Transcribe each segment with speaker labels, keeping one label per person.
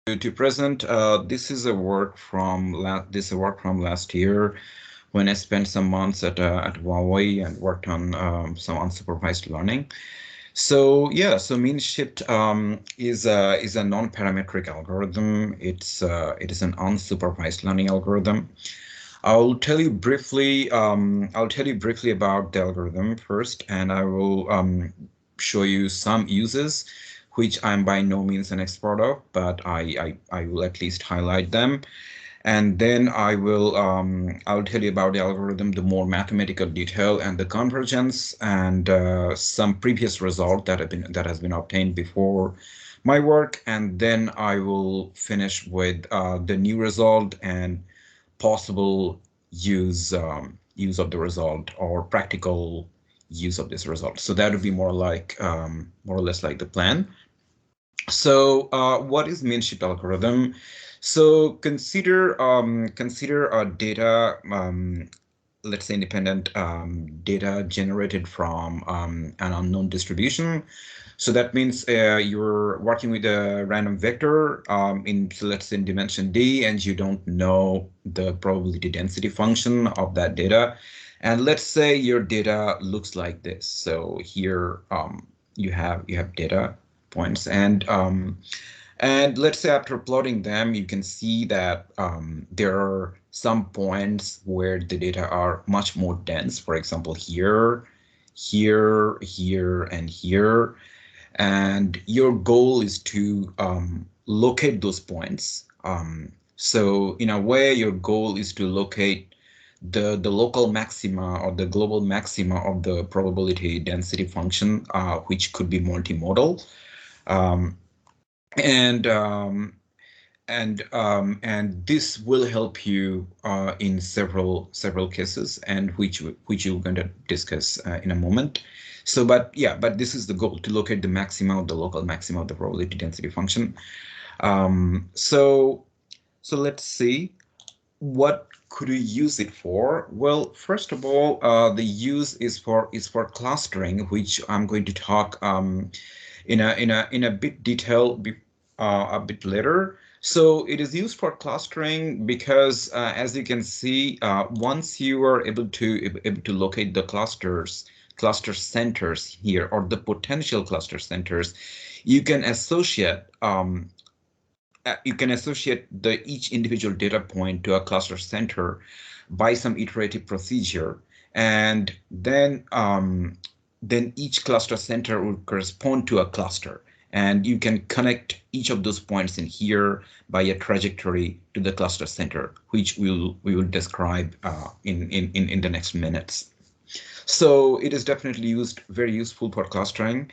Speaker 1: to present. This is a work from last year when I spent some months at Huawei and worked on some unsupervised learning. So yeah, so Minship is a non-parametric algorithm. It is an unsupervised learning algorithm. I'll tell you briefly about the algorithm first, and I will show you some uses, which I'm by no means an expert of, but I will at least highlight them. And then I'll tell you about the algorithm, the more mathematical detail and the convergence and some previous result that has been obtained before my work. And then I will finish with the new result and possible use of the result or practical use of this result. So that would be more or less like the plan. So what is Minship algorithm? So consider a data, let's say independent data generated from an unknown distribution. So that means you're working with a random vector in, let's say, in dimension D, and you don't know the probability density function of that data. And let's say your data looks like this. So here you have data points, and let's say after plotting them, you can see that there are some points where the data are much more dense. For example, here, here, and here. And your goal is to locate those points. So in a way, your goal is to locate the local maxima or the global maxima of the probability density function, which could be multimodal. Um, and this will help you in several cases, and which you're going to discuss in a moment. So, but this is the goal, to locate the maxima of the local maxima of the probability density function. So let's see, what could we use it for? Well, first of all, the use is for clustering, which I'm going to talk in a bit detail a bit later. So it is used for clustering because, as you can see, once you are able to locate the cluster centers here, or the potential cluster centers, you can associate each individual data point to a cluster center by some iterative procedure, and then each cluster center will correspond to a cluster, and you can connect each of those points in here by a trajectory to the cluster center, which we will describe in the next minutes. So it is definitely very useful for clustering.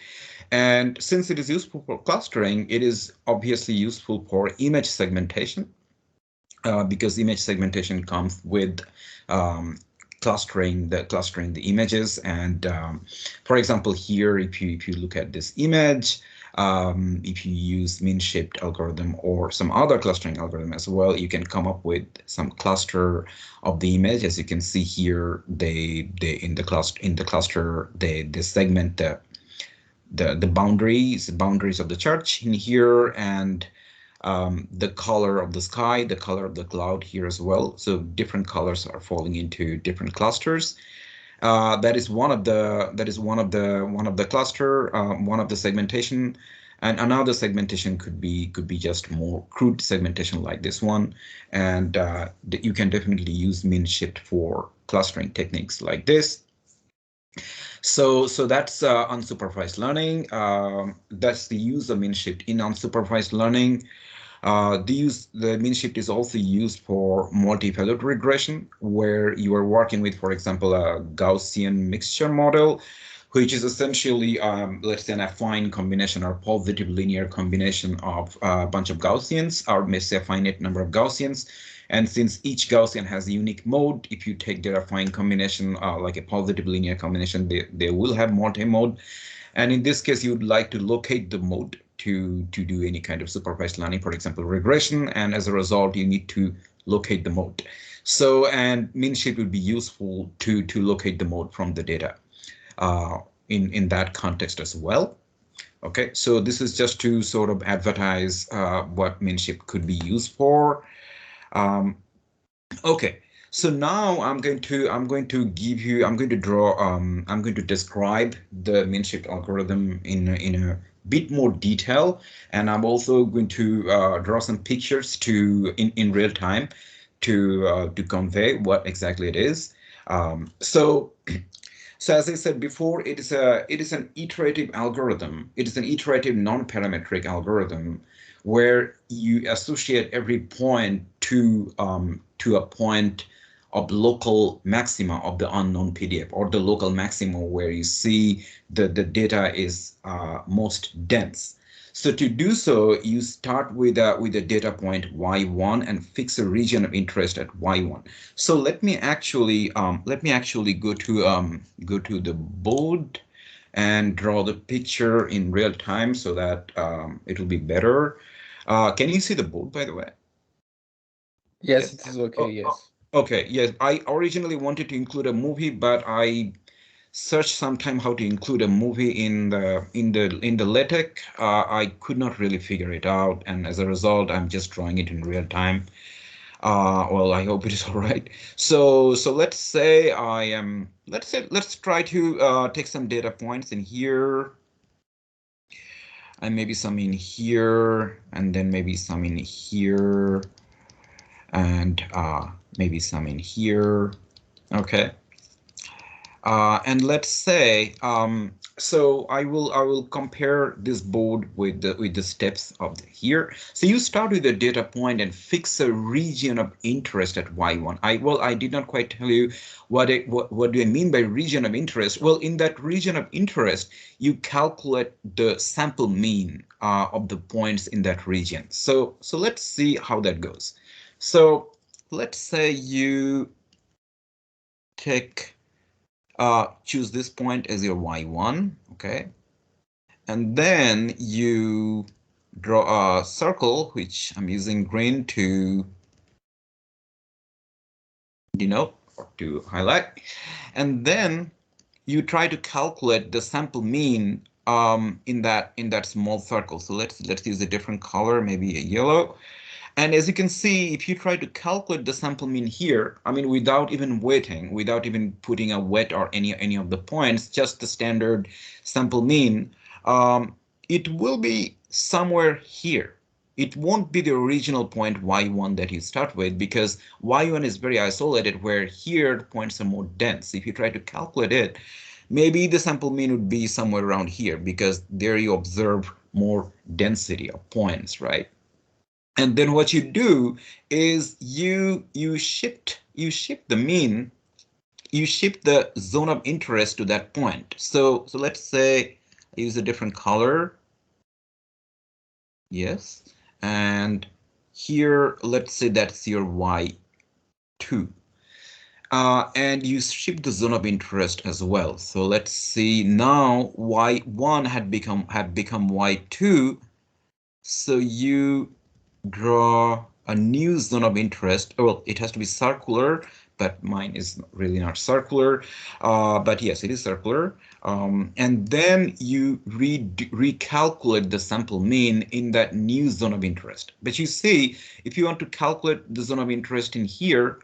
Speaker 1: And since it is useful for clustering, it is obviously useful for image segmentation, because image segmentation comes with clustering the images. And for example, here, if you look at this image, if you use Minship algorithm or some other clustering algorithm as well, you can come up with some cluster of the image. As you can see here, they in the cluster they segment the boundaries of the church in here, and the color of the sky, the color of the cloud here as well. So different colors are falling into different clusters. That is one of the cluster, one of the segmentation, and another segmentation could be just more crude segmentation like this one. And you can definitely use Minship for clustering techniques like this. So that's unsupervised learning. That's the use of Minship in unsupervised learning. The Minship is also used for multivariate regression, where you are working with, for example, a Gaussian mixture model, which is essentially, let's say, an affine combination or positive linear combination of a bunch of Gaussians, or may say a finite number of Gaussians. And since each Gaussian has a unique mode, if you take their affine combination, like a positive linear combination, they will have multi-mode. And in this case, you would like to locate the mode to do any kind of supervised learning, for example, regression. And as a result, you need to locate the mode. So, and Minship would be useful to locate the mode from the data in that context as well. Okay, so this is just to sort of advertise what Minship could be used for. Okay, so now I'm going to describe the Minship algorithm in a bit more detail, and I'm also going to draw some pictures in real time to convey what exactly it is. So as I said before, it is an iterative algorithm. It is an iterative non-parametric algorithm where you associate every point to a point of local maxima of the unknown PDF, or the local maxima where you see the data is most dense. So to do so, you start with a data point y1 and fix a region of interest at y1. So let me actually go to the board and draw the picture in real time so that it will be better. Can you see the board, by the way?
Speaker 2: Yes,
Speaker 1: Yes.
Speaker 2: it is okay. Yes.
Speaker 1: Okay. Yes, I originally wanted to include a movie, but I searched sometime how to include a movie in the LaTeX. I could not really figure it out, and as a result, I'm just drawing it in real time. Well, I hope it is all right. So let's say let's try to take some data points in here, and maybe some in here, and then maybe some in here, and maybe some in here. Okay. And let's say, so I will compare this board with the steps of here. So you start with a data point and fix a region of interest at y1. I did not quite tell you what do I mean by region of interest. Well, in that region of interest, you calculate the sample mean of the points in that region. So let's see how that goes. So let's say you take choose this point as your y1, okay? And then you draw a circle, which I'm using green to denote or to highlight. And then you try to calculate the sample mean in that small circle. So let's use a different color, maybe a yellow. And as you can see, if you try to calculate the sample mean here, I mean, without even weighting, without even putting a weight or any of the points, just the standard sample mean, it will be somewhere here. It won't be the original point y1 that you start with, because y1 is very isolated, where here the points are more dense. If you try to calculate it, maybe the sample mean would be somewhere around here, because there you observe more density of points, right? And then what you do is you shift the mean, you shift the zone of interest to that point. So let's say I use a different color. Yes. And here, let's say that's your y2. And you shift the zone of interest as well. So let's see, now y1 had become y2. So you draw a new zone of interest. Well, it has to be circular, but mine is really not circular. But yes, it is circular. And then you recalculate the sample mean in that new zone of interest. But you see, if you want to calculate the zone of interest in here,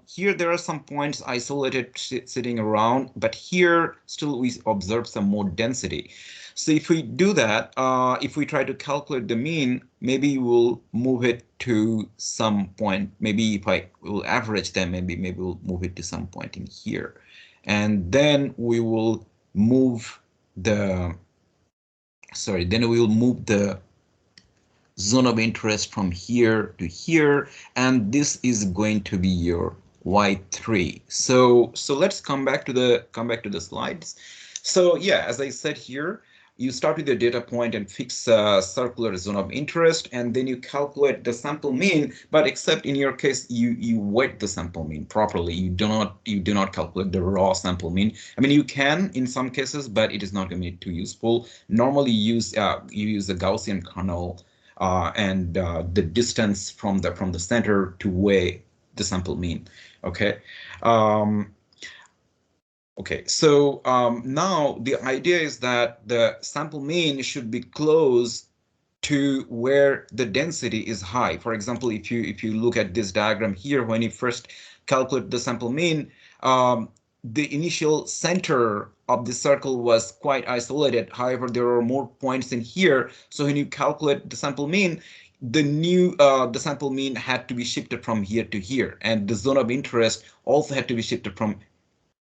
Speaker 1: here there are some points isolated sitting around, but here still we observe some more density. So if we do that, if we try to calculate the mean, maybe we'll move it to some point. Maybe if I will average them, maybe we'll move it to some point in here. And then we will move the, then we will move the zone of interest from here to here, and this is going to be your y3. So let's come back to the slides. So yeah, as I said here, you start with the data point and fix a circular zone of interest, and then you calculate the sample mean, but except in your case, you weight the sample mean properly. You do not calculate the raw sample mean. I mean, you can in some cases, but it is not going to be too useful. Normally you use the Gaussian kernel and the distance from the center to weigh the sample mean. Okay. Okay, so now the idea is that the sample mean should be close to where the density is high. For example, if you look at this diagram here, when you first calculate the sample mean, the initial center of the circle was quite isolated. However, there are more points in here. So when you calculate the sample mean, the sample mean had to be shifted from here to here, and the zone of interest also had to be shifted from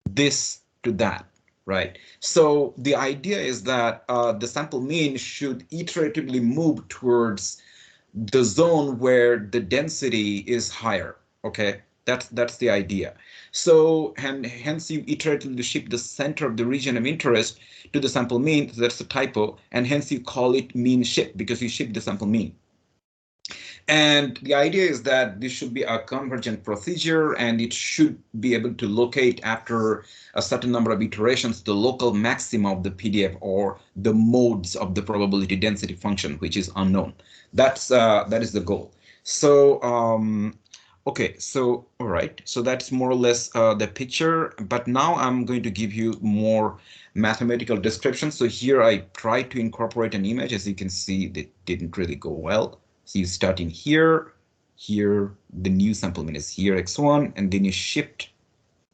Speaker 1: this to that, right? So the idea is that the sample mean should iteratively move towards the zone where the density is higher. Okay, that's the idea. So and hence you iteratively shift the center of the region of interest to the sample mean. That's a typo, and hence you call it mean shift because you shift the sample mean. And the idea is that this should be a convergent procedure, and it should be able to locate after a certain number of iterations the local maxima of the PDF or the modes of the probability density function, which is unknown. That is the goal. So okay, so all right, so that's more or less the picture. But now I'm going to give you more mathematical description. So here I tried to incorporate an image. As you can see, that didn't really go well. So you start in here, the new sample mean is here, x1, and then you shift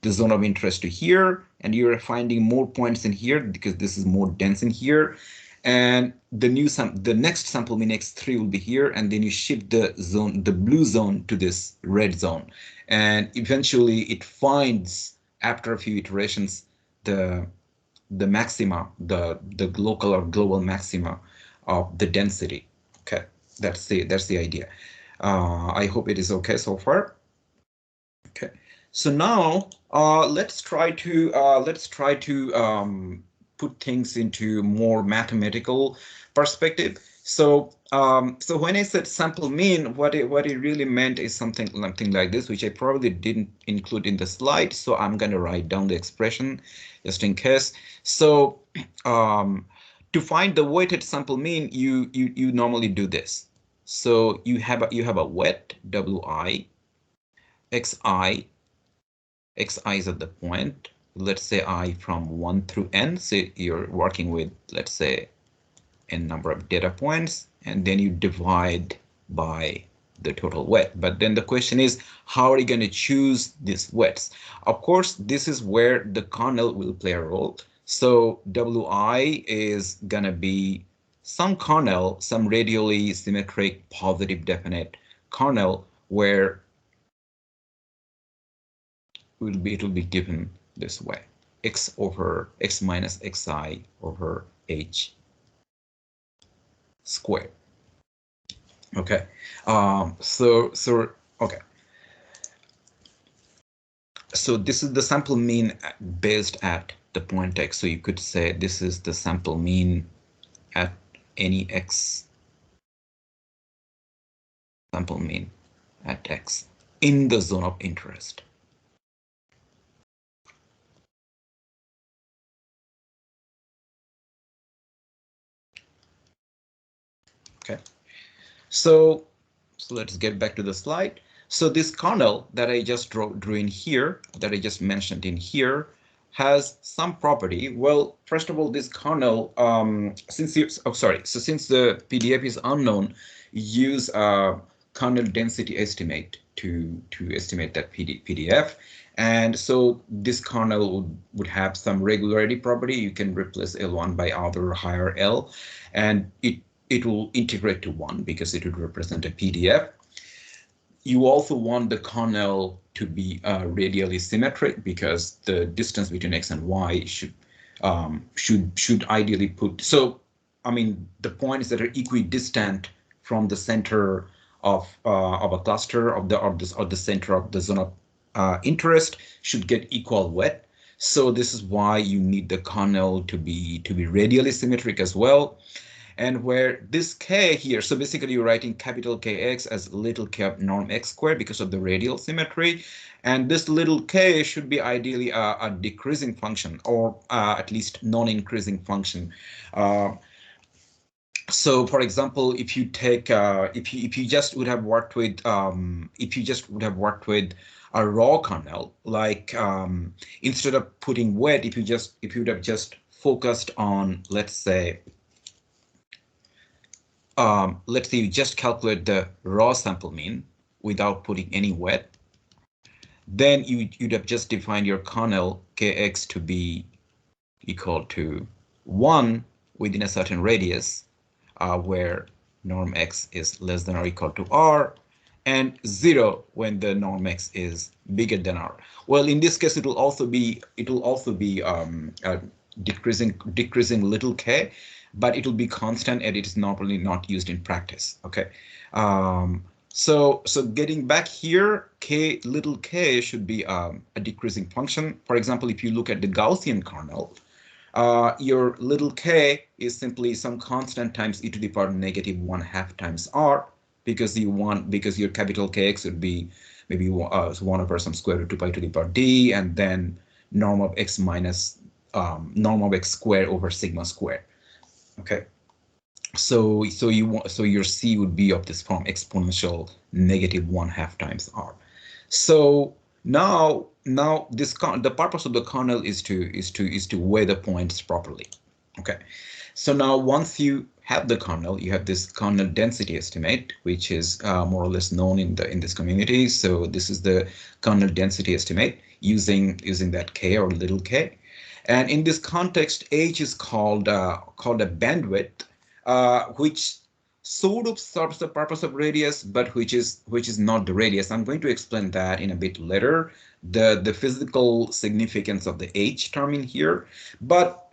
Speaker 1: the zone of interest to here, and you're finding more points in here because this is more dense in here. And the next sample mean x3 will be here, and then you shift the blue zone to this red zone. And eventually it finds, after a few iterations, the maxima, the local or global maxima of the density. Okay. That's the idea. I hope it is okay so far. Okay, so now let's try to put things into more mathematical perspective. So so when I said sample mean, what it really meant is something like this, which I probably didn't include in the slide. So I'm going to write down the expression just in case. So to find the weighted sample mean, you normally do this. So you have a wet Wi, xi is at the point, let's say I from 1 through n. So you're working with, let's say, n number of data points, and then you divide by the total wet. But then the question is, how are you going to choose these wets? Of course, this is where the kernel will play a role. So Wi is going to be some kernel, some radially symmetric, positive, definite kernel, where it will be given this way: x over x minus xi over h squared. Okay, so okay, so this is the sample mean based at the point x. So you could say this is the sample mean at any x, sample mean at x in the zone of interest. Okay, so let's get back to the slide. So this kernel that I just drew in here, that I just mentioned in here, has some property. Well, first of all, this kernel, since the PDF is unknown, use a kernel density estimate to estimate that PDF. And so this kernel would have some regularity property. You can replace L1 by other higher L, and it will integrate to 1 because it would represent a PDF. You also want the kernel to be radially symmetric because the distance between x and y should ideally put. So, I mean, the points that are equidistant from the center of a cluster of the center of the zone of interest should get equal wet. So this is why you need the kernel to be radially symmetric as well. And where this k here, so basically you're writing capital Kx as little k of norm x squared because of the radial symmetry. And this little k should be ideally a decreasing function, or at least non-increasing function. So, for example, if you take if you just would have worked with a raw kernel, like instead of putting wet, if you would have just focused on, let's say you just calculate the raw sample mean without putting any wet, then you'd have just defined your kernel kx to be equal to 1 within a certain radius, where norm x is less than or equal to r, and 0 when the norm x is bigger than r. Well, in this case, it will also be decreasing little k, but it will be constant, and it is normally not used in practice. Okay. So getting back here, little k should be a decreasing function. For example, if you look at the Gaussian kernel, your little k is simply some constant times e to the power -1/2 times r, because your capital Kx would be maybe 1 over some square root 2 pi to the power d, and then norm of x minus norm of x squared over sigma squared. Okay. So your c would be of this form, exponential -1/2 times r. So now the purpose of the kernel is to weigh the points properly. Okay. So now once you have the kernel, you have this kernel density estimate, which is more or less known in this community. So this is the kernel density estimate using that k or little k. And in this context, h is called a bandwidth, which sort of serves the purpose of radius, but which is not the radius. I'm going to explain that in a bit later, the physical significance of the h term in here. But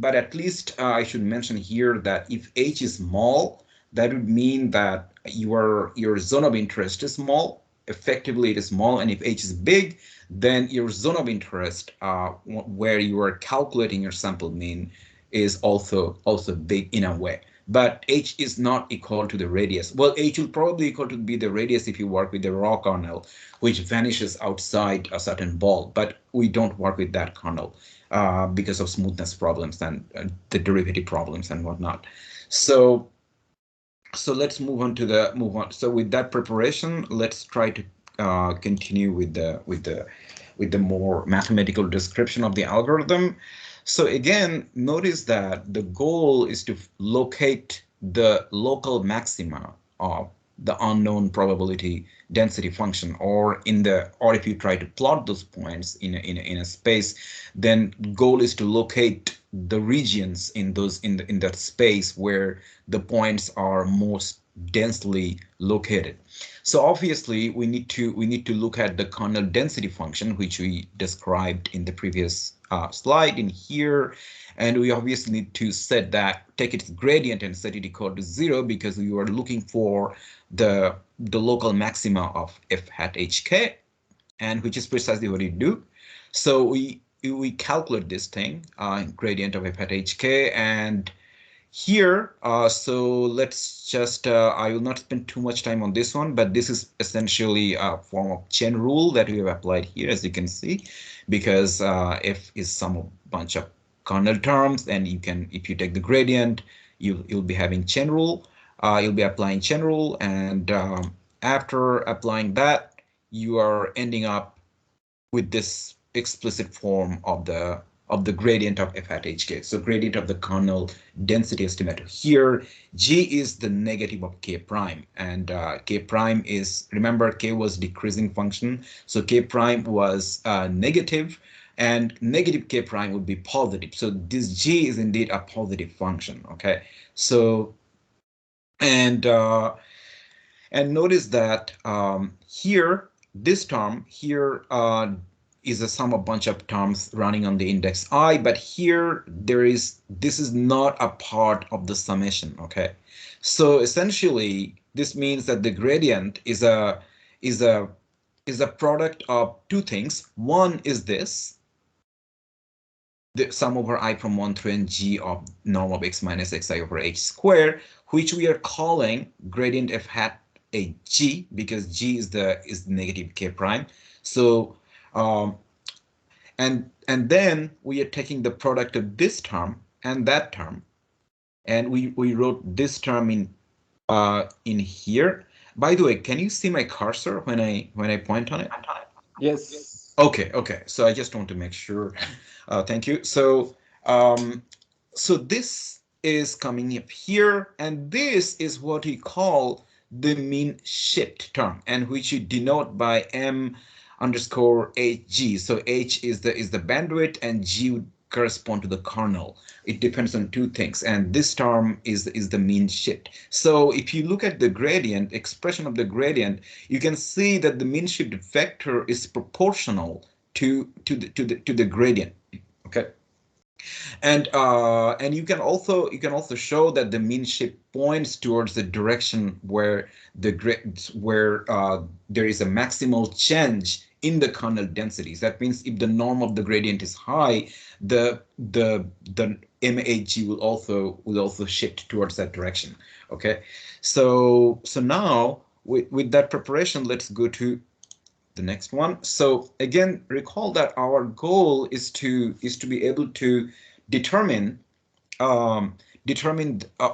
Speaker 1: at least I should mention here that if h is small, that would mean that your zone of interest is small. Effectively, it is small, and if h is big, then your zone of interest, where you are calculating your sample mean, is also big in a way. But h is not equal to the radius. Well, h will probably equal to be the radius if you work with the raw kernel, which vanishes outside a certain ball. But we don't work with that kernel because of smoothness problems and the derivative problems and whatnot. So let's move on. So with that preparation, let's try to continue with the more mathematical description of the algorithm. So again, notice that the goal is to locate the local maxima of the unknown probability density function, or if you try to plot those points in a space, then goal is to locate the regions in that space where the points are most densely located. So obviously we need to look at the kernel density function, which we described in the previous slide in here, and we obviously need to take its gradient and set it equal to 0, because we are looking for the local maxima of f hat hk, and which is precisely what you do. So we calculate this thing, gradient of f hat hk, and here, so let's just, I will not spend too much time on this one, but this is essentially a form of chain rule that we have applied here, as you can see, because f is some bunch of kernel terms, and if you take the gradient, you'll be having chain rule. You'll be applying chain rule, and after applying that, you are ending up with this explicit form of the gradient of f hat hk. So gradient of the kernel density estimator. Here, g is the negative of k prime, and k prime is, remember, k was decreasing function, so k prime was negative, and negative k prime would be positive. So this g is indeed a positive function. Okay, so and notice that here, this term here is a sum of bunch of terms running on the index I, but here this is not a part of the summation. Okay, so essentially this means that the gradient is a product of two things. One is this, the sum over I from 1 through n g of norm of x minus xi over h squared, which we are calling gradient f hat a g, because g is the negative k prime. So and then we are taking the product of this term and that term, and we wrote this term in here. By the way, can you see my cursor when I point on it?
Speaker 2: Yes.
Speaker 1: Okay. So I just want to make sure. Thank you. So this is coming up here, and this is what we call the mean shift term, and which you denote by m underscore hg. So h is the bandwidth, and g would correspond to the kernel. It depends on two things, and this term is the mean shift. So if you look at the gradient expression of the gradient, you can see that the mean shift vector is proportional to the gradient. Okay. And you can also show that the mean shift points towards the direction where there is a maximal change in the kernel densities. That means if the norm of the gradient is high, the MAG will also shift towards that direction. Okay, so now with that preparation, let's go to the next one. So again, recall that our goal is to be able to determine um,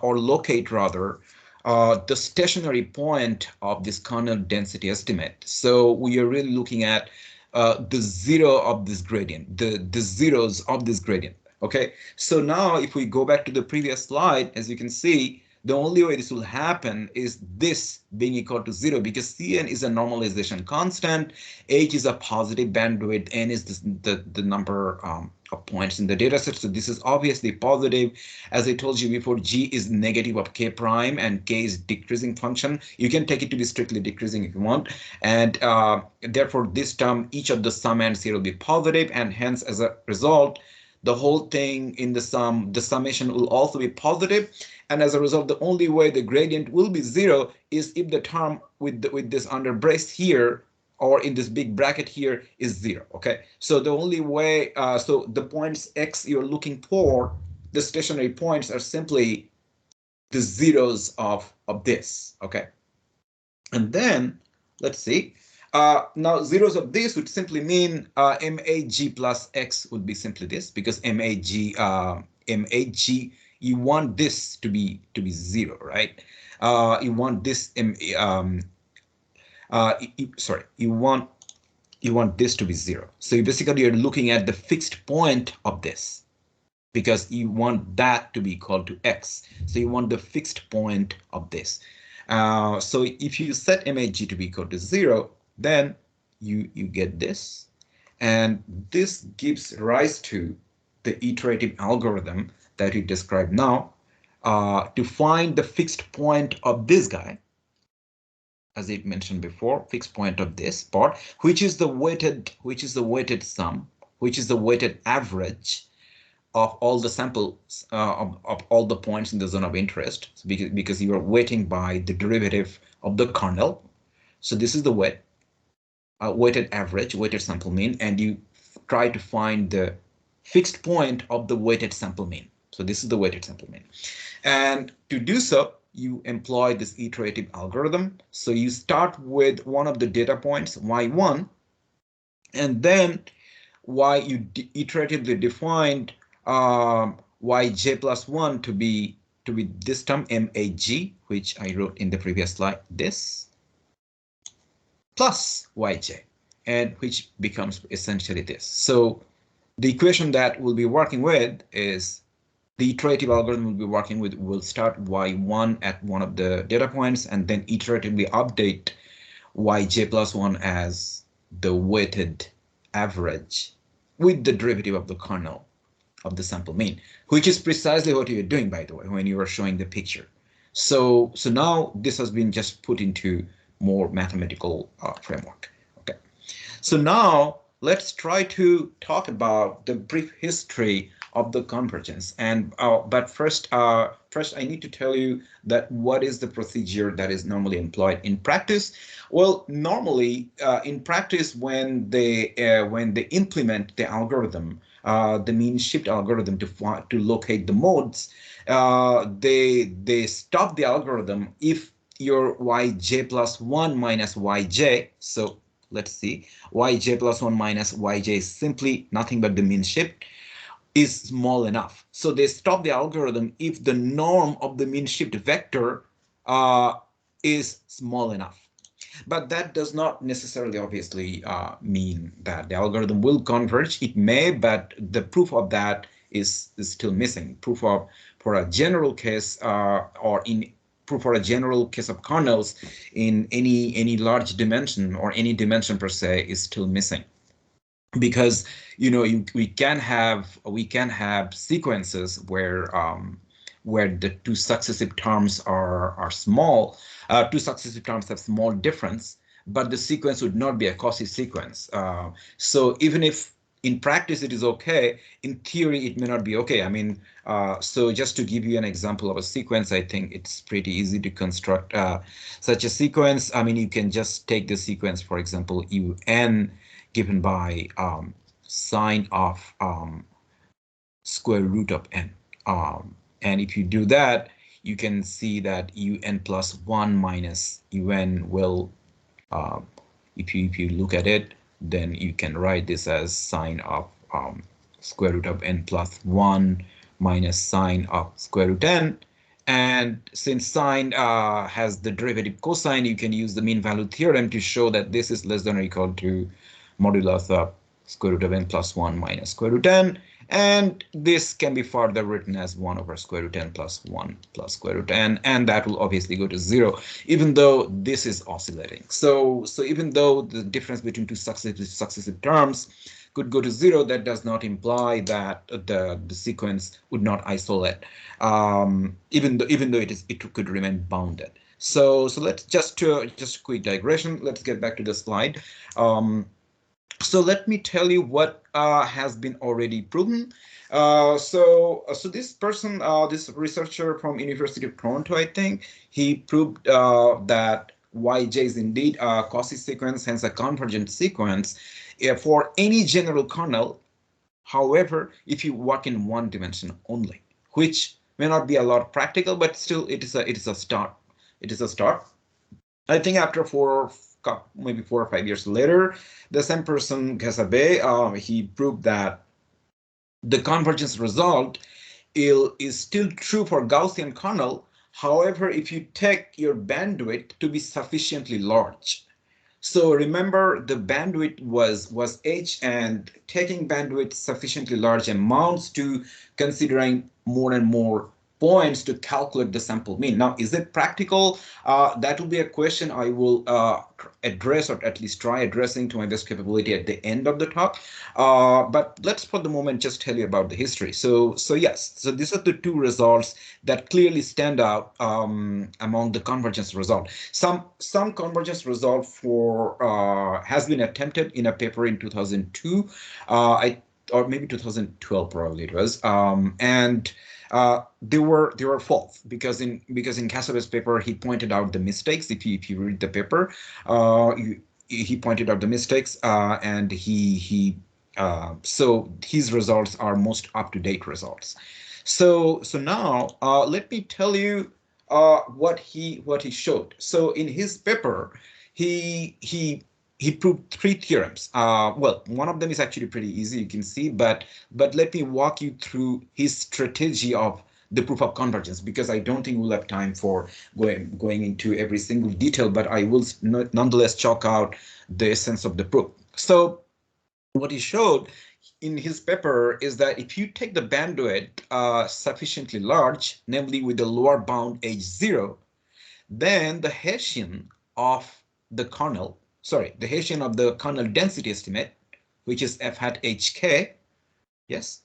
Speaker 1: or locate rather the stationary point of this kernel density estimate. So we are really looking at the zero of this gradient, the zeros of this gradient. Okay, so now if we go back to the previous slide, as you can see, the only way this will happen is this being equal to zero, because Cn is a normalization constant, h is a positive bandwidth, n is the number of points in the data set. So this is obviously positive. As I told you before, g is negative of k prime, and k is decreasing function. You can take it to be strictly decreasing if you want. And therefore, this term, each of the sum ends here will be positive, and hence, as a result, the whole thing in the summation will also be positive. And as a result, the only way the gradient will be zero is if the term with this under brace here, or in this big bracket here, is zero. Okay, so the only way, so the points x you're looking for, the stationary points, are simply the zeros of this. Okay, and then let's see. Now zeros of this would simply mean MAG plus X would be simply this, because MAG, you want this to be zero, right? You want this sorry, you want this to be zero. So you basically you're looking at the fixed point of this, because you want that to be equal to x. So you want the fixed point of this. So if you set MAG to be equal to zero, then you get this. And this gives rise to the iterative algorithm that we describe now to find the fixed point of this guy, as it mentioned before, fixed point of this part, which is the weighted sum, which is the weighted average of all the samples of all the points in the zone of interest. So because you are weighting by the derivative of the kernel. So this is the weighted average, weighted sample mean, and you try to find the fixed point of the weighted sample mean. So this is the weighted sample mean. And to do so, you employ this iterative algorithm. So you start with one of the data points, y1, and then you iteratively defined yj plus 1 to be this term MAG, which I wrote in the previous slide, this, plus yj, and which becomes essentially this. So the equation that we'll be working with is the iterative algorithm will start y1 at one of the data points, and then iteratively update yj plus 1 as the weighted average with the derivative of the kernel of the sample mean, which is precisely what you're doing, by the way, when you are showing the picture. So now this has been just put into more mathematical framework. Okay. So now let's try to talk about the brief history of the convergence. And but first I need to tell you that what is the procedure that is normally employed in practice. Well, normally in practice, when they implement the algorithm, the Minship algorithm to locate the modes, they stop the algorithm if your yj plus 1 minus yj. So let's see, yj plus 1 minus yj is simply nothing but the Minship, is small enough. So they stop the algorithm if the norm of the Minship vector is small enough. But that does not necessarily obviously mean that the algorithm will converge. It may, but the proof of that is still missing. Proof of for a general case or in proof for a general case of kernels in any large dimension or any dimension per se is still missing, because we can have sequences where the two successive terms are small, two successive terms have small difference, but the sequence would not be a Cauchy sequence. So even if in practice it is okay, in theory it may not be okay. I mean, so just to give you an example of a sequence, I think it's pretty easy to construct such a sequence. I mean, you can just take the sequence, for example, UN given by sine of square root of n. And if you do that, you can see that un plus 1 minus un will, if you look at it, then you can write this as sine of square root of n plus 1 minus sine of square root n. And since sine has the derivative cosine, you can use the mean value theorem to show that this is less than or equal to modulus of square root of n plus 1 minus square root n. And this can be further written as 1 over square root n plus 1 plus square root n, and that will obviously go to 0, even though this is oscillating. So even though the difference between two successive terms could go to 0, that does not imply that the sequence would not isolate, even though it could remain bounded. So let's just quick digression. Let's get back to the slide. So let me tell you what has been already proven. So this person, this researcher from University of Toronto, I think, he proved that Yj is indeed a Cauchy sequence, hence a convergent sequence for any general kernel. However, if you work in one dimension only, which may not be a lot practical, but still it is a start. It is a start. I think after maybe 4 or 5 years later, the same person, Ghassabeh, he proved that the convergence result is still true for Gaussian kernel. However, if you take your bandwidth to be sufficiently large. So remember, the bandwidth was h, and taking bandwidth sufficiently large amounts to considering more and more points to calculate the sample mean. Now, is it practical? That will be a question I will address, or at least try addressing to my best capability at the end of the talk. But let's for the moment just tell you about the history. So yes, so these are the two results that clearly stand out among the convergence result. Some convergence result for has been attempted in a paper in 2002, or maybe 2012 probably it was, and they were false, because in Ghassabeh's paper he pointed out the mistakes. If you read the paper, he pointed out the mistakes, and so his results are most up-to-date results. So now let me tell you what he showed. So in his paper, he proved 3 theorems. Well, one of them is actually pretty easy, you can see, but let me walk you through his strategy of the proof of convergence, because I don't think we'll have time for going into every single detail, but I will nonetheless chalk out the essence of the proof. So what he showed in his paper is that if you take the bandwidth sufficiently large, namely with the lower bound h0, then the Hessian of the kernel, the Hessian of the kernel density estimate, which is f hat hk, yes,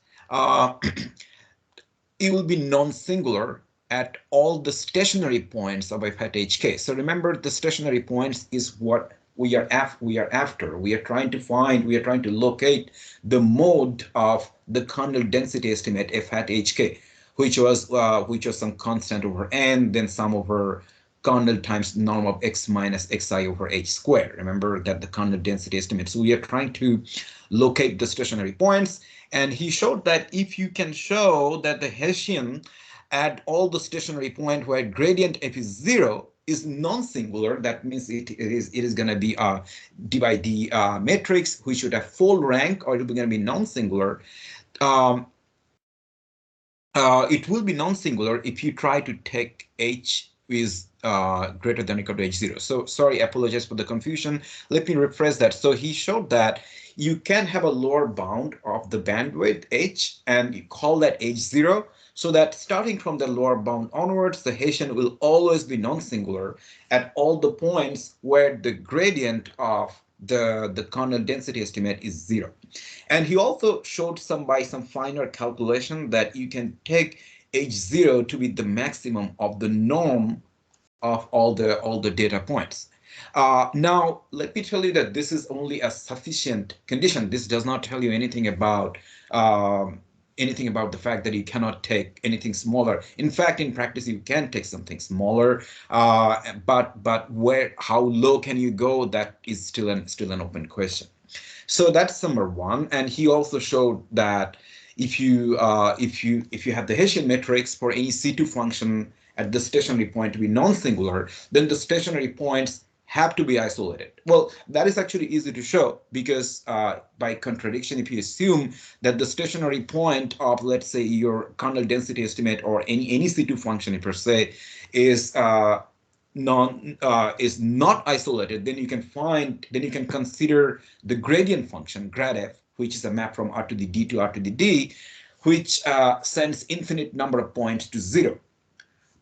Speaker 1: it will be non-singular at all the stationary points of f hat hk. So remember, the stationary points is what we are after. We are trying to locate the mode of the kernel density estimate f hat hk, which was some constant over n, then sum over kernel times norm of x minus xi over h squared. Remember that the kernel density estimate. So we are trying to locate the stationary points, and he showed that if you can show that the Hessian at all the stationary point where gradient f is 0 is non-singular, that means it is going to be a d by d matrix which should have full rank, or it will be going to be non-singular. It will be non-singular if you try to take h is greater than or equal to h0. So sorry, apologize for the confusion. Let me rephrase that. So he showed that you can have a lower bound of the bandwidth h, and you call that h0, so that starting from the lower bound onwards, the Hessian will always be non-singular at all the points where the gradient of the kernel density estimate is 0. And he also showed by some finer calculation that you can take h0 to be the maximum of the norm of all the data points. Now, let me tell you that this is only a sufficient condition. This does not tell you anything about the fact that you cannot take anything smaller. In fact, in practice, you can take something smaller, but how low can you go? That is still an open question. So that's number one. And he also showed that if you have the Hessian matrix for any C2 function at the stationary point to be non-singular, then the stationary points have to be isolated. Well, that is actually easy to show because by contradiction, if you assume that the stationary point of, let's say, your kernel density estimate or any C2 function per se is not isolated, then you can consider the gradient function grad f, which is a map from r to the d to r to the d, which sends infinite number of points to 0.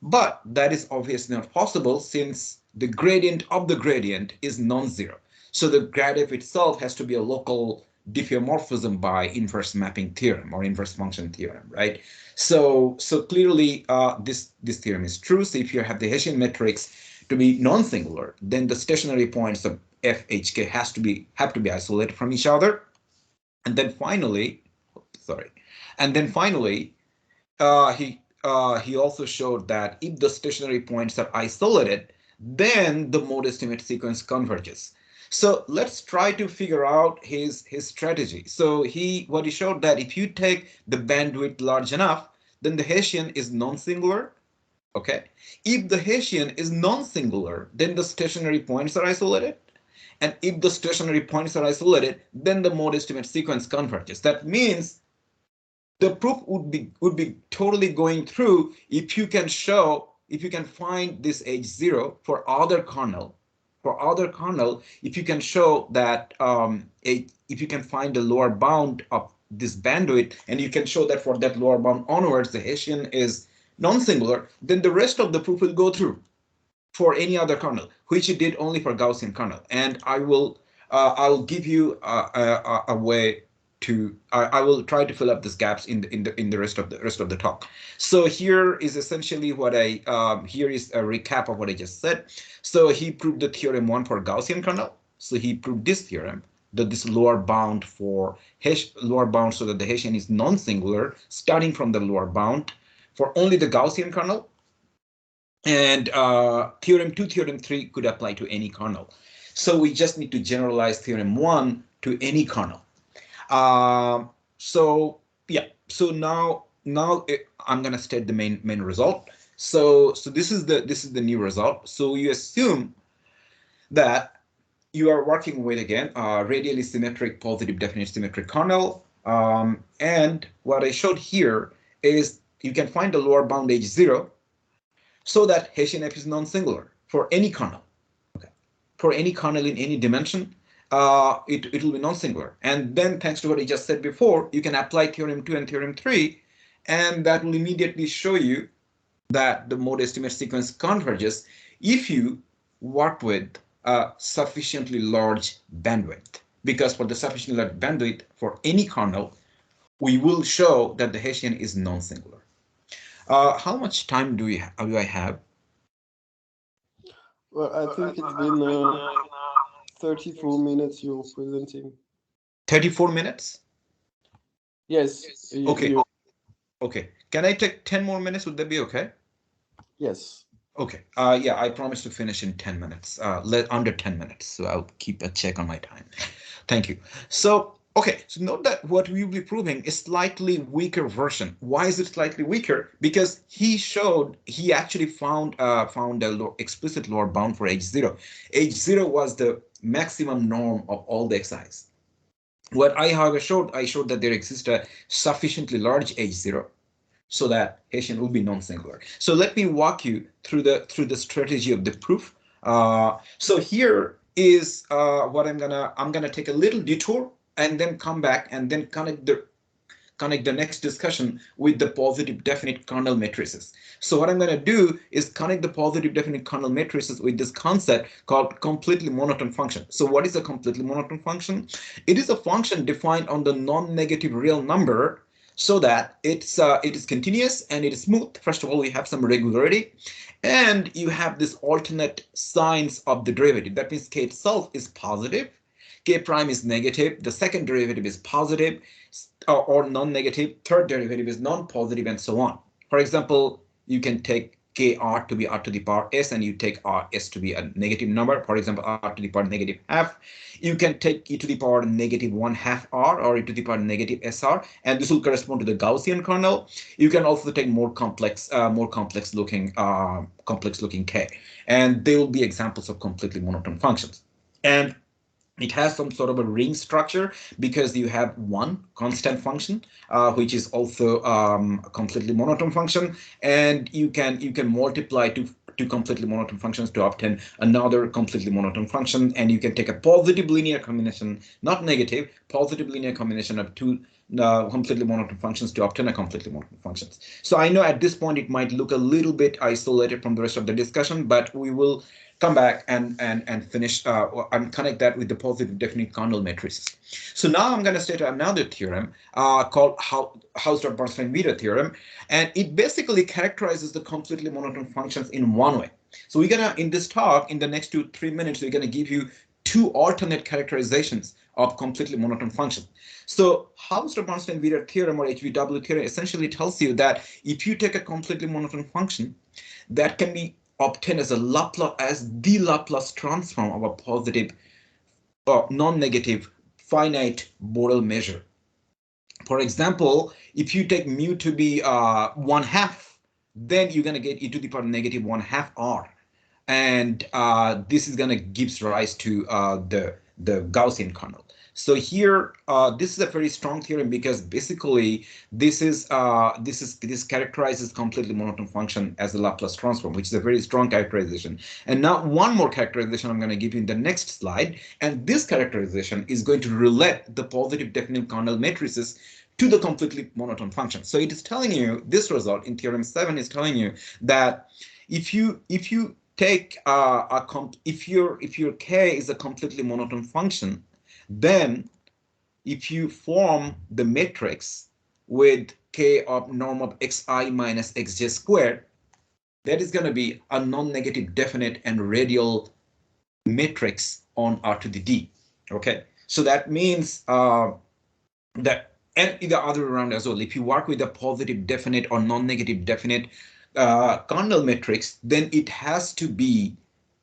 Speaker 1: But that is obviously not possible since the gradient of the gradient is non-zero. So the grad f itself has to be a local diffeomorphism by inverse mapping theorem or inverse function theorem, right? So clearly this theorem is true. So if you have the Hessian matrix to be non-singular, then the stationary points of FHK have to be isolated from each other. And then finally, he also showed that if the stationary points are isolated, then the mode estimate sequence converges. So let's try to figure out his strategy. So what he showed that if you take the bandwidth large enough, then the Hessian is non-singular. Okay. If the Hessian is non-singular, then the stationary points are isolated. And if the stationary points are isolated, then the mode estimate sequence converges. That means the proof would be totally going through if you can find this h0 for other kernel. If you can show that if you can find the lower bound of this bandwidth, and you can show that for that lower bound onwards, the Hessian is non-singular, then the rest of the proof will go through for any other kernel, which it did only for Gaussian kernel. And I'll give you a way to I will try to fill up these gaps in the rest of the talk. So here is essentially what here is a recap of what I just said. So he proved the theorem 1 for Gaussian kernel. So he proved this theorem, that this lower bound so that the Hessian is non-singular starting from the lower bound for only the Gaussian kernel. And theorem 2, theorem 3 could apply to any kernel. So we just need to generalize theorem 1 to any kernel. So now I'm going to state the main result. So this is the new result. So you assume that you are working with, again, radially symmetric positive definite symmetric kernel. And what I showed here is you can find the lower bound h0 so that Hessian f is non-singular for any kernel. Okay, for any kernel in any dimension, it will be non-singular. And then, thanks to what I just said before, you can apply theorem 2 and theorem 3, and that will immediately show you that the mode estimate sequence converges if you work with a sufficiently large bandwidth. Because for the sufficiently large bandwidth for any kernel, we will show that the Hessian is non-singular. How much time do I have?
Speaker 2: Well, I think it's been 34 minutes you're presenting.
Speaker 1: 34 minutes?
Speaker 2: Yes.
Speaker 1: Okay. Okay. Can I take 10 more minutes? Would that be okay?
Speaker 2: Yes.
Speaker 1: Okay. Yeah, I promise to finish in 10 minutes, under 10 minutes. So I'll keep a check on my time. Thank you. So, okay, so note that what we will be proving is slightly weaker version. Why is it slightly weaker? Because he actually found a explicit lower bound for h0. h0 was the maximum norm of all the xi's. What I, however, showed that there exists a sufficiently large h0 so that Hessian will be non-singular. So let me walk you through the strategy of the proof. So here is what I'm gonna take a little detour and then come back and then connect the next discussion with the positive definite kernel matrices. So what I'm going to do is connect the positive definite kernel matrices with this concept called completely monotone function. So what is a completely monotone function? It is a function defined on the non-negative real number so that it is continuous and it is smooth. First of all, we have some regularity, and you have this alternate signs of the derivative. That means k itself is positive, k prime is negative, the second derivative is positive or non-negative, third derivative is non-positive, and so on. For example, you can take kr to be r to the power s, and you take r s to be a negative number. For example, r to the power negative half. You can take e to the power negative 1/2 r or e to the power negative sr, and this will correspond to the Gaussian kernel. You can also take more complex looking k, and they will be examples of completely monotone functions. And it has some sort of a ring structure because you have one constant function, which is also a completely monotone function, and you can multiply two completely monotone functions to obtain another completely monotone function, and you can take a positive linear combination, not negative, positive linear combination of two completely monotone functions to obtain a completely monotone functions. So I know at this point it might look a little bit isolated from the rest of the discussion, but we will come back and finish and connect that with the positive definite kernel matrices. So now I'm going to state another theorem called Hausdorff-Bernstein-Wieder theorem, and it basically characterizes the completely monotone functions in one way. So we're gonna, in this talk, in the next 2-3 minutes, we're gonna give you two alternate characterizations of completely monotone function. So Hausdorff-Bernstein-Wieder theorem, or HBW theorem, essentially tells you that if you take a completely monotone function that can be obtained as the Laplace transform of a positive or non-negative finite Borel measure. For example, if you take mu to be 1/2, then you're going to get e to the power negative 1/2 r, and this is going to gives rise to the Gaussian kernel. So here, this is a very strong theorem because basically this characterizes completely monotone function as a Laplace transform, which is a very strong characterization. And now one more characterization I'm going to give you in the next slide, and this characterization is going to relate the positive definite kernel matrices to the completely monotone function. So it is telling you, this result in theorem 7 is telling you that if you take if your k is a completely monotone function, then if you form the matrix with k of norm of xi minus xj squared, that is going to be a non-negative definite and radial matrix on R to the D. Okay, so that means that, and the other way around as well, if you work with a positive definite or non-negative definite kernel matrix, then it has to be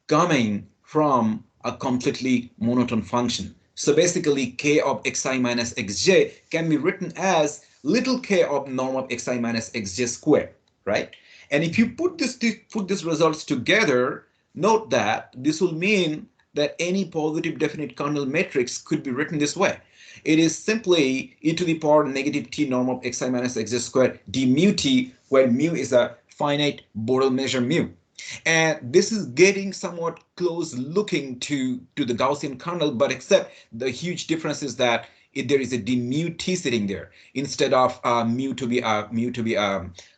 Speaker 1: coming from a completely monotone function. So basically, k of xi minus xj can be written as little k of norm of xi minus xj squared, right? And if you put these results together, note that this will mean that any positive definite kernel matrix could be written this way. It is simply e to the power negative t norm of xi minus xj squared d mu t, where mu is a finite Borel measure mu. And this is getting somewhat close looking to the Gaussian kernel, but except the huge difference is that there is a d mu t sitting there instead of mu to be a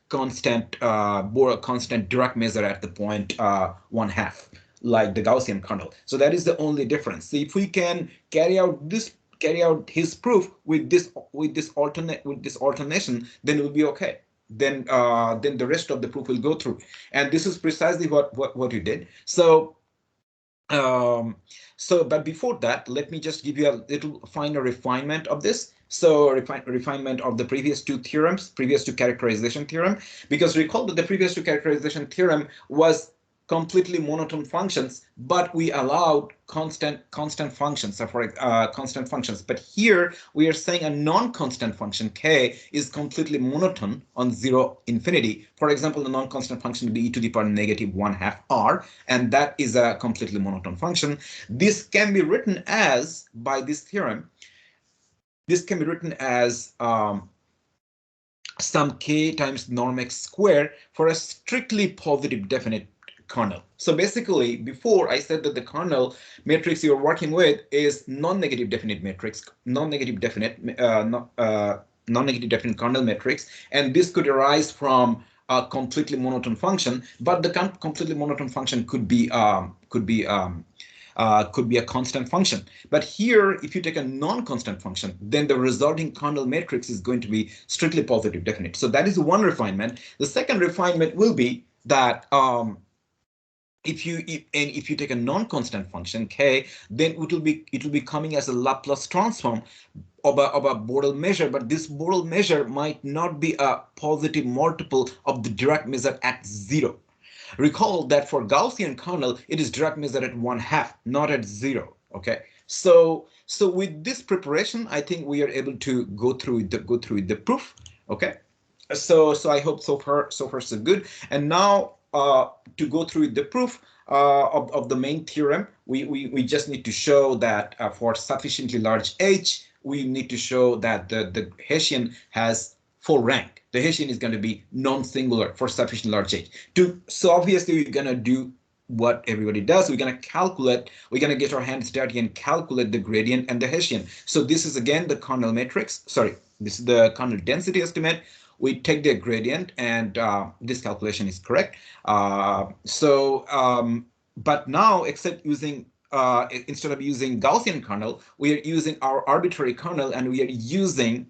Speaker 1: constant constant Dirac measure at the point 1/2, like the Gaussian kernel. So that is the only difference. So if we can carry out his proof with this alternation, then it will be okay. Then the rest of the proof will go through, and this is precisely what you did. So but before that, let me just give you a little finer refinement of this. So refinement of the previous two characterization theorem, because recall that the previous two characterization theorem was completely monotone functions, but we allowed constant functions, constant functions. But here we are saying a non-constant function k is completely monotone on 0 infinity. For example, the non-constant function would be e to the power negative 1/2 r, and that is a completely monotone function. This can be written as, by this theorem, this can be written as some k times norm x square for a strictly positive definite kernel. So basically, before I said that the kernel matrix you're working with is non-negative definite matrix, non-negative definite, non-negative definite kernel matrix, and this could arise from a completely monotone function, but the completely monotone function could be a constant function. But here, if you take a non-constant function, then the resulting kernel matrix is going to be strictly positive definite. So that is one refinement. The second refinement will be that if you take a non-constant function k, then it will be coming as a Laplace transform of a Borel measure, but this Borel measure might not be a positive multiple of the Dirac measure at 0. Recall that for Gaussian kernel, it is Dirac measure at 1/2, not at 0. Okay, so with this preparation, I think we are able to go through the proof. Okay, so I hope so far so good. And now to go through the proof of the main theorem, we just need to show that for sufficiently large h, we need to show that the Hessian has full rank. The Hessian is going to be non-singular for sufficiently large h. So obviously we're going to do what everybody does. We're going to get our hands dirty and calculate the gradient and the Hessian. So this is again the kernel matrix. Sorry, this is the kernel density estimate. We take the gradient, and this calculation is correct. But now, except using instead of using Gaussian kernel, we are using our arbitrary kernel, and we are using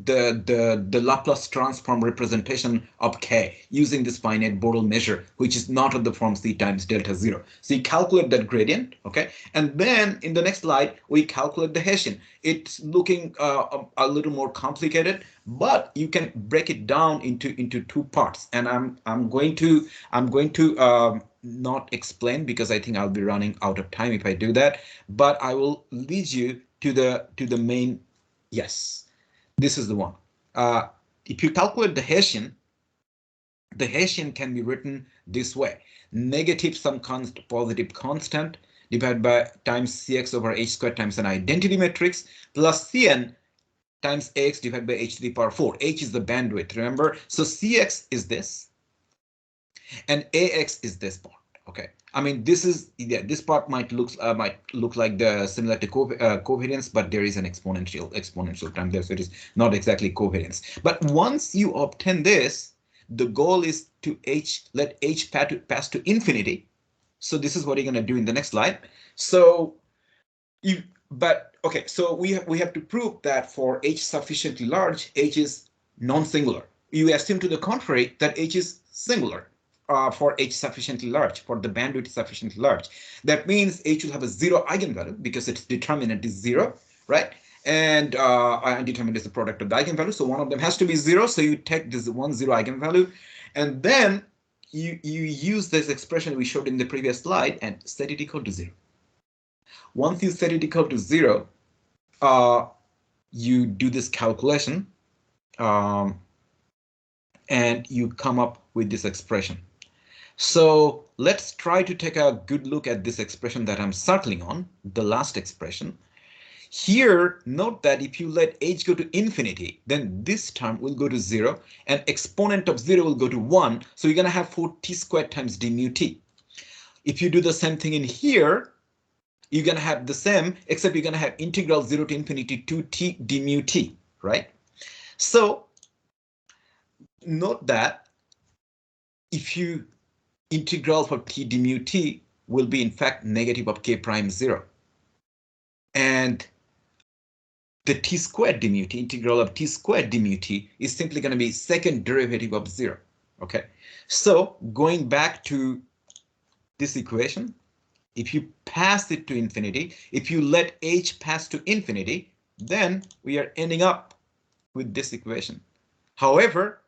Speaker 1: the Laplace transform representation of k using this finite Borel measure, which is not of the form c times delta 0. So you calculate that gradient, okay? And then in the next slide, we calculate the Hessian. It's looking a little more complicated, but you can break it down into two parts. And I'm going to not explain, because I think I'll be running out of time if I do that. But I will lead you to the main. Yes, this is the one. If you calculate the Hessian can be written this way: negative some constant positive constant divided by times cx over h squared times an identity matrix plus cn times ax divided by h to the power 4. H is the bandwidth, remember? So cx is this, and ax is this part. Okay, I mean, this part might look like the similar to covariance, but there is an exponential term there, so it is not exactly covariance. But once you obtain this, the goal is to let h pass to infinity. So this is what you're going to do in the next slide. So so we have to prove that for h sufficiently large, h is non-singular. You assume to the contrary that h is singular. For h sufficiently large, for the bandwidth sufficiently large. That means h will have a 0 eigenvalue because its determinant is 0, right? And determinant is the product of the eigenvalue, so one of them has to be 0. So you take this 1, 0 eigenvalue, and then you use this expression we showed in the previous slide and set it equal to 0. Once you set it equal to 0, you do this calculation, and you come up with this expression. So let's try to take a good look at this expression that I'm circling on, the last expression. Here, note that if you let h go to infinity, then this term will go to 0, and exponent of 0 will go to 1. So you're going to have 4t squared times d mu t. If you do the same thing in here, you're going to have the same, except you're going to have integral 0 to infinity 2t d mu t, right? So note that if you integral for t d mu t will be in fact negative of k prime 0. And the t squared d mu t, integral of t squared d mu t, is simply going to be second derivative of 0. Okay, so going back to this equation, if you pass it to infinity, if you let h pass to infinity, then we are ending up with this equation. However,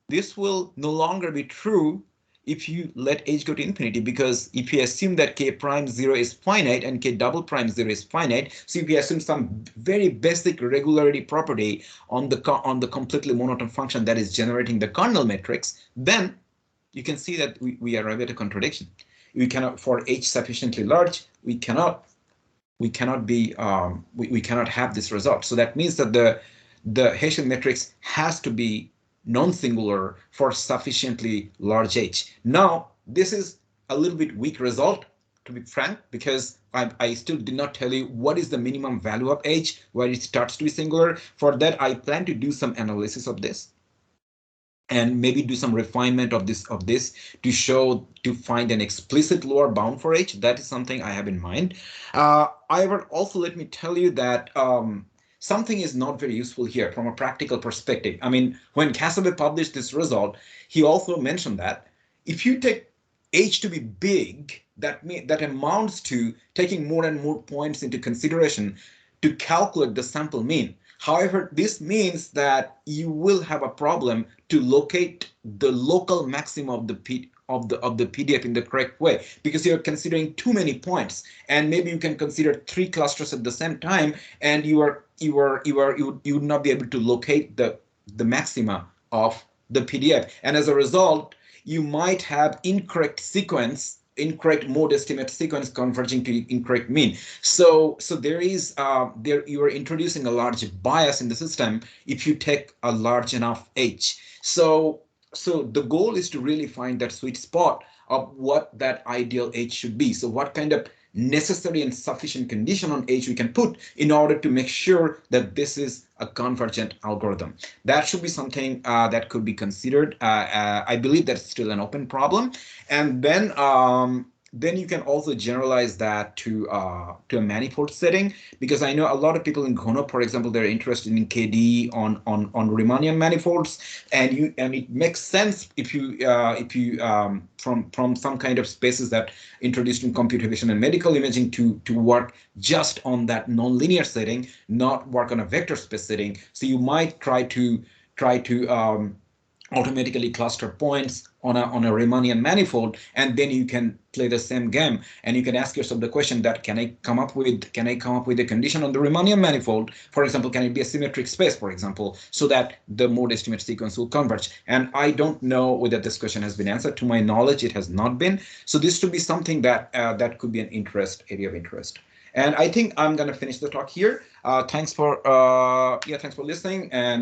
Speaker 1: this will no longer be true if you let h go to infinity, because if you assume that k prime 0 is finite and k double prime 0 is finite, so if you assume some very basic regularity property on the completely monotone function that is generating the kernel matrix, then you can see that we arrive at a contradiction. We cannot, for h sufficiently large, we cannot have this result. So that means that the Hessian matrix has to be non-singular for sufficiently large H. Now, this is a little bit weak result, to be frank, because I still did not tell you what is the minimum value of H where it starts to be singular. For that, I plan to do some analysis of this and maybe do some refinement of this to find an explicit lower bound for H. That is something I have in mind. However, also let me tell you that something is not very useful here from a practical perspective. I mean, when Ghassabeh published this result, he also mentioned that if you take H to be big, that amounts to taking more and more points into consideration to calculate the sample mean. However, this means that you will have a problem to locate the local maxima of the PDF in the correct way, because you're considering too many points, and maybe you can consider 3 clusters at the same time, and you would not be able to locate the maxima of the PDF, and as a result, you might have incorrect mode estimate sequence converging to incorrect mean. So there you are introducing a large bias in the system if you take a large enough H. So the goal is to really find that sweet spot of what that ideal H should be. So what kind of necessary and sufficient condition on H we can put in order to make sure that this is a convergent algorithm. That should be something that could be considered. I believe that's still an open problem. And then you can also generalize that to a manifold setting, because I know a lot of people in Ghono, for example, they're interested in KD on Riemannian manifolds, and it makes sense if you from some kind of spaces that introduced in computation and medical imaging to work just on that nonlinear setting, not work on a vector space setting. So you might try to automatically cluster points on a Riemannian manifold, and then you can play the same game, and you can ask yourself the question that can I come up with a condition on the Riemannian manifold? For example, can it be a symmetric space, for example, so that the mode estimate sequence will converge? And I don't know whether this question has been answered. To my knowledge, it has not been. So this should be something that that could be an area of interest. And I think I'm going to finish the talk here. Thanks for listening, and